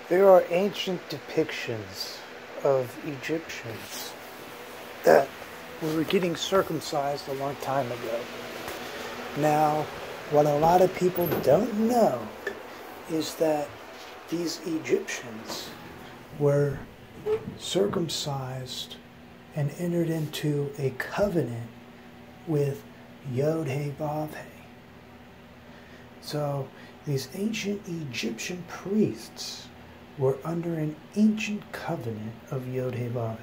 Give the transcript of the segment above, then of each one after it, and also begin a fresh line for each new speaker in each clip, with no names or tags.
There are ancient depictions of Egyptians that were getting circumcised a long time ago. Now, what a lot of people don't know is that these Egyptians were circumcised and entered into a covenant with YHVH. So, these ancient Egyptian priests were under an ancient covenant of YHVH.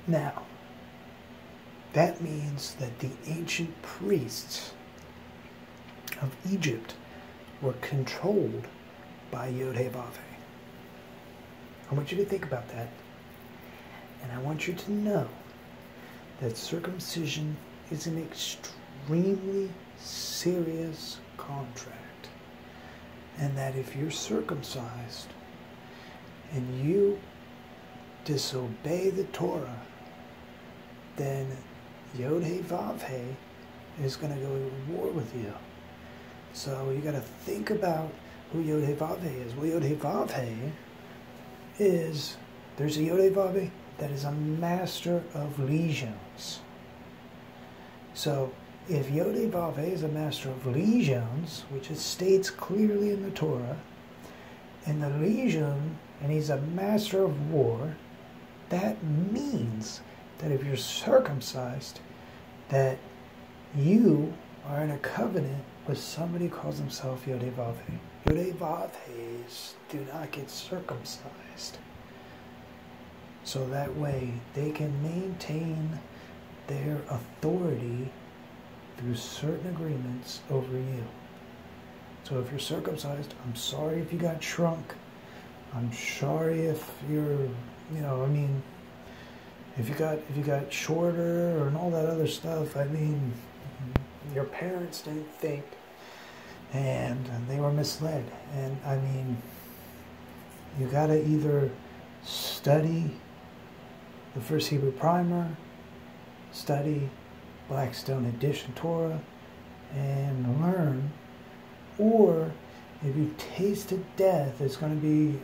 Now, that means that the ancient priests of Egypt were controlled by YHVH. I want you to think about that. And I want you to know that circumcision is an extremely serious contract. And that if you're circumcised and you disobey the Torah, then YHVH is going to go to war with you. So you got to think about who YHVH is. Well, YHVH is, there's a YHVH that is a master of legions. So if YHVH is a master of legions, which it states clearly in the Torah, and the legion, and he's a master of war, that means that if you're circumcised, that you are in a covenant with somebody who calls himself YHVH. YHVHs do not get circumcised. So that way they can maintain their authority through certain agreements over you. So if you're circumcised, I'm sorry if you got shrunk. I'm sorry if you're, if you got shorter and all that other stuff. I mean, your parents didn't think, and they were misled. And I mean, you gotta either study the First Hebrew Primer, study Blackstone Edition Torah, and learn, or if you tasted death, it's going to be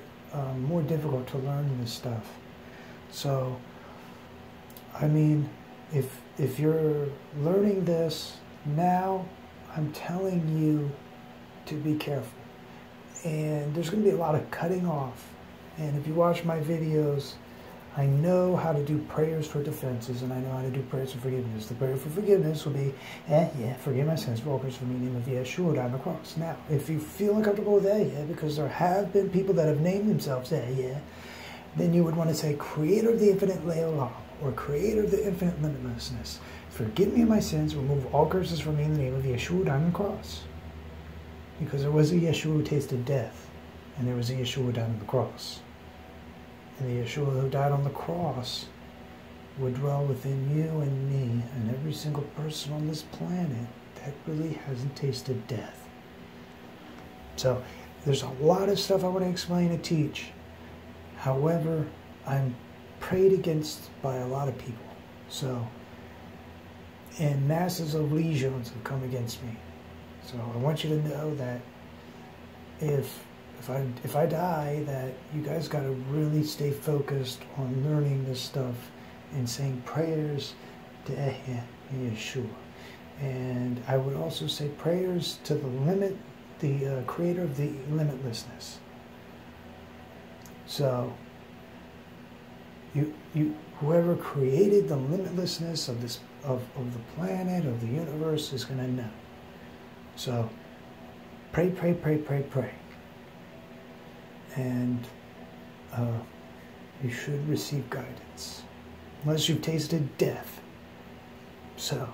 more difficult to learn this stuff. So, I mean, if you're learning this now, I'm telling you to be careful. And there's going to be a lot of cutting off. And if you watch my videos, I know how to do prayers for defenses, and I know how to do prayers for forgiveness. The prayer for forgiveness will be, forgive my sins for all Christ, for me, name of Yeshua died on the cross. Now, if you feel uncomfortable with that, because there have been people that have named themselves then you would want to say, Creator of the infinite Leolam, or Creator of the infinite limitlessness, forgive me of my sins, remove all curses from me in the name of Yeshua died on the cross. Because there was a Yeshua who tasted death, and there was a Yeshua who died on the cross. And the Yeshua who died on the cross would dwell within you and me and every single person on this planet that really hasn't tasted death. So there's a lot of stuff I want to explain and teach. However, I'm prayed against by a lot of people. So, and masses of legions have come against me. So I want you to know that if I die, that you guys got to really stay focused on learning this stuff and saying prayers to Yeshua. And I would also say prayers to the Creator of the limitlessness. So, whoever created the limitlessness of this of the planet, of the universe, is going to know. So, pray, pray, pray, pray, pray. And you should receive guidance, unless you've tasted death. So,